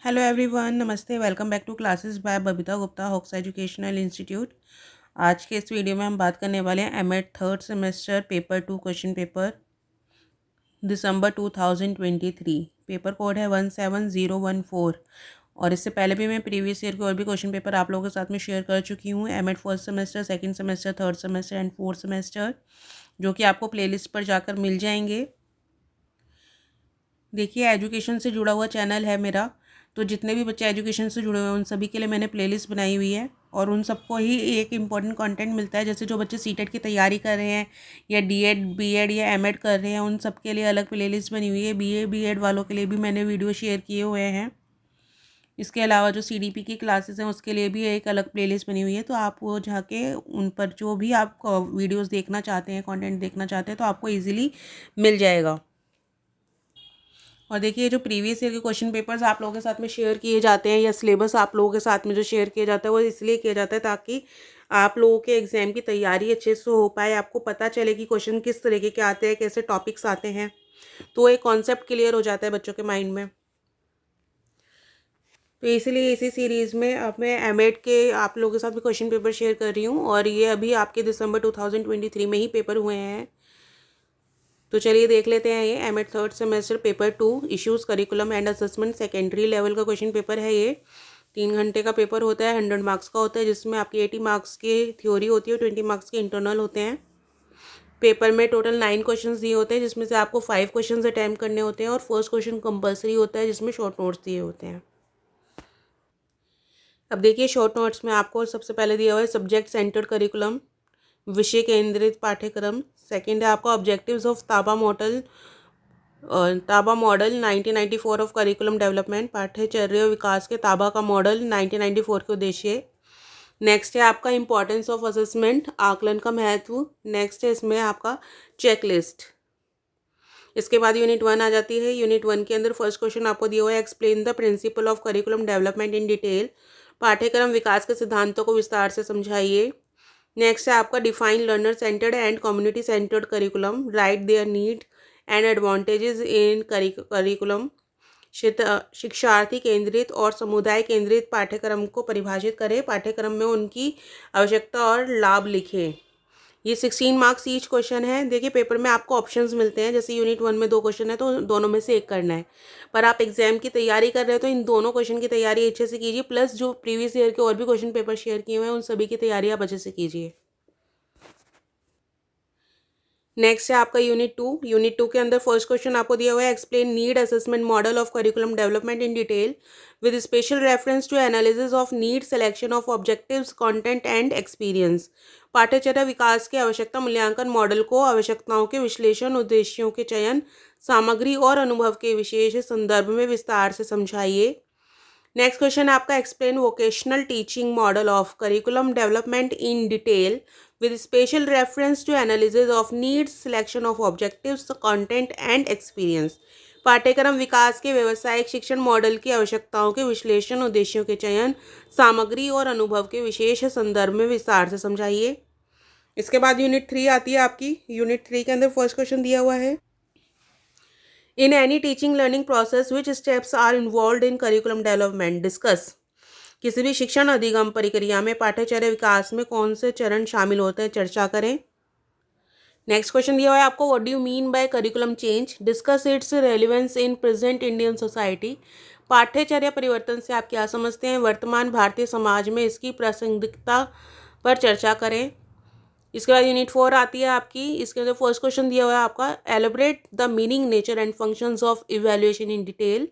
Hello everyone, नमस्ते। Welcome back to classes by Babita Gupta Hawks educational institute. आज के इस वीडियो में हम बात करने वाले हैं MEd third semester paper 2 question paper दिसंबर 2023। पेपर कोड है 17014। और इससे पहले भी मैं प्रीवियस ईयर के और भी क्वेश्चन पेपर आप लोगों के साथ में शेयर कर चुकी हूँ। MEd first semester, second semester, third semester and fourth semester, जो कि आपको प्लेलिस्ट पर जाकर मिल जाएंगे। देखिए, एजुकेशन से जुड़ा हुआ चैनल है मेरा, तो जितने भी बच्चे एजुकेशन से जुड़े हुए हैं उन सभी के लिए मैंने प्लेलिस्ट बनाई हुई है और उन सबको ही एक इम्पॉर्टेंट कंटेंट मिलता है। जैसे जो बच्चे सीटेट की तैयारी कर रहे हैं या डीएड, बीएड या एमएड कर रहे हैं, उन सब के लिए अलग प्लेलिस्ट बनी हुई है। बीए बीएड वालों के लिए भी मैंने वीडियो शेयर किए हुए हैं। इसके अलावा जो सीडीपी की क्लासेस हैं उसके लिए भी एक अलग प्लेलिस्ट बनी हुई है, तो आप वो जाके उन पर जो भी आप वीडियोज़ देखना चाहते हैं, कॉन्टेंट देखना चाहते हैं, तो आपको ईजिली मिल जाएगा। और देखिए, जो प्रीवियस ईयर के क्वेश्चन पेपर्स आप लोगों के साथ में शेयर किए जाते हैं या सिलेबस आप लोगों के साथ में जो शेयर किया जाता है वो इसलिए किया जाता है ताकि आप लोगों के एग्जाम की तैयारी अच्छे से हो पाए, आपको पता चले कि क्वेश्चन किस तरीके के आते हैं, कैसे टॉपिक्स आते हैं, तो एक कॉन्सेप्ट क्लियर हो जाता है बच्चों के माइंड में। तो इसलिए इसी सीरीज़ में अब मैं एमएड के आप लोगों के साथ भी क्वेश्चन पेपर शेयर कर रही हूँ और ये अभी आपके दिसंबर 2023 में ही पेपर हुए हैं। तो चलिए देख लेते हैं। ये MEd third semester paper 2 issues curriculum and assessment secondary level का क्वेश्चन पेपर है। ये 3 घंटे का पेपर होता है, 100 मार्क्स का होता है, जिसमें आपकी 80 मार्क्स की थ्योरी होती है और 20 मार्क्स के इंटरनल होते हैं। पेपर में टोटल 9 क्वेश्चंस दिए होते हैं, जिसमें से आपको 5 क्वेश्चंस अटैम्प्ट करने होते हैं और फर्स्ट क्वेश्चन कंपलसरी होता है, जिसमें शॉर्ट नोट्स दिए होते हैं। अब देखिए, शॉर्ट नोट्स में आपको सबसे पहले दिया हुआ है सब्जेक्ट सेंटर्ड करिकुलम, विषय केंद्रित पाठ्यक्रम। सेकेंड है आपका objectives of Taba model 1994 of curriculum development, पाठ्यचर्या विकास के ताबा का मॉडल 1994 के उद्देश्य। नेक्स्ट है आपका इंपॉर्टेंस ऑफ असेसमेंट, आकलन का महत्व। नेक्स्ट है इसमें आपका चेकलिस्ट। इसके बाद यूनिट 1 आ जाती है। यूनिट 1 के अंदर फर्स्ट क्वेश्चन आपको दिया हुआ है explain the principle of curriculum development in detail, पाठ्यक्रम विकास के सिद्धांतों को विस्तार से समझाइए। नेक्स्ट है आपका define learner centred and community centred curriculum, write their need and advantages in curriculum. शिक्षार्थी केंद्रित और समुदाय केंद्रित पाठ्यक्रम को परिभाषित करें, पाठ्यक्रम में उनकी आवश्यकता और लाभ लिखें। ये 16 मार्क्स ईच क्वेश्चन है। देखिए, पेपर में आपको ऑप्शंस मिलते हैं, जैसे यूनिट 1 में 2 क्वेश्चन है तो दोनों में से एक करना है, पर आप एग्जाम की तैयारी कर रहे हो तो इन दोनों क्वेश्चन की तैयारी अच्छे से कीजिए, प्लस जो प्रीवियस ईयर के और भी क्वेश्चन पेपर शेयर किए हुए हैं उन सभी की तैयारी आप अच्छे से कीजिए। नेक्स्ट है आपका यूनिट 2। यूनिट 2 के अंदर फर्स्ट क्वेश्चन आपको दिया हुआ है explain need assessment model of curriculum development in detail with special reference to analysis of need, selection of objectives, content and experience. पाठ्यचर्या विकास के आवश्यकता मूल्यांकन मॉडल को आवश्यकताओं के विश्लेषण, उद्देश्यों के चयन, सामग्री और अनुभव के विशेष संदर्भ में विस्तार से समझाइए। नेक्स्ट क्वेश्चन आपका explain vocational teaching model of curriculum development in detail with special reference to analysis of needs, selection of objectives, content and experience। पाठ्यक्रम विकास के व्यावसायिक शिक्षण मॉडल की आवश्यकताओं के विश्लेषण, उद्देश्यों के चयन, सामग्री और अनुभव के विशेष संदर्भ में विस्तार से समझाइए। इसके बाद यूनिट 3 आती है आपकी। यूनिट 3 के अंदर फर्स्ट क्वेश्चन दिया हुआ है in any teaching learning process which steps are involve in curriculum development, discuss. किसी भी शिक्षण अधिगम प्रक्रिया में पाठ्यचर्या विकास में कौन से चरण शामिल होते हैं, चर्चा करें। नेक्स्ट क्वेश्चन दिया हुआ है आपको what do you mean by curriculum change, discuss it's relevance in present Indian society. पाठ्यचर्या परिवर्तन से आप क्या समझते हैं, वर्तमान भारतीय समाज में इसकी प्रासंगिकता पर चर्चा करें। इसके बाद यूनिट 4 आती है आपकी। इसके अंदर फर्स्ट क्वेश्चन दिया हुआ है आपका elaborate the meaning, nature and functions of evaluation in detail.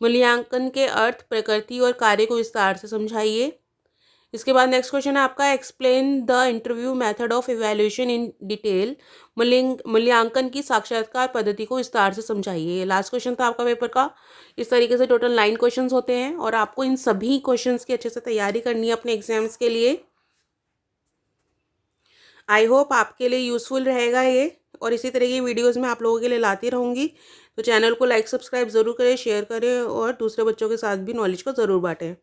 मूल्यांकन के अर्थ, प्रकृति और कार्य को विस्तार से समझाइए। इसके बाद नेक्स्ट क्वेश्चन है आपका explain the interview method of evaluation in detail. मूल्यांकन की साक्षात्कार पद्धति को विस्तार से समझाइए। ये लास्ट क्वेश्चन था आपका पेपर का। इस तरीके से टोटल 9 क्वेश्चंस होते हैं और आपको इन सभी क्वेश्चंस की अच्छे से तैयारी करनी है अपने एग्जाम्स के लिए। आई होप आपके लिए यूज़फुल रहेगा ये, और इसी तरह की वीडियोस मैं आप लोगों के लिए लाती रहूँगी। तो चैनल को लाइक सब्सक्राइब ज़रूर करें, शेयर करें और दूसरे बच्चों के साथ भी नॉलेज को ज़रूर बांटें।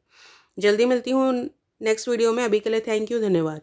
जल्दी मिलती हूँ नेक्स्ट वीडियो में। अभी के लिए थैंक यू, धन्यवाद।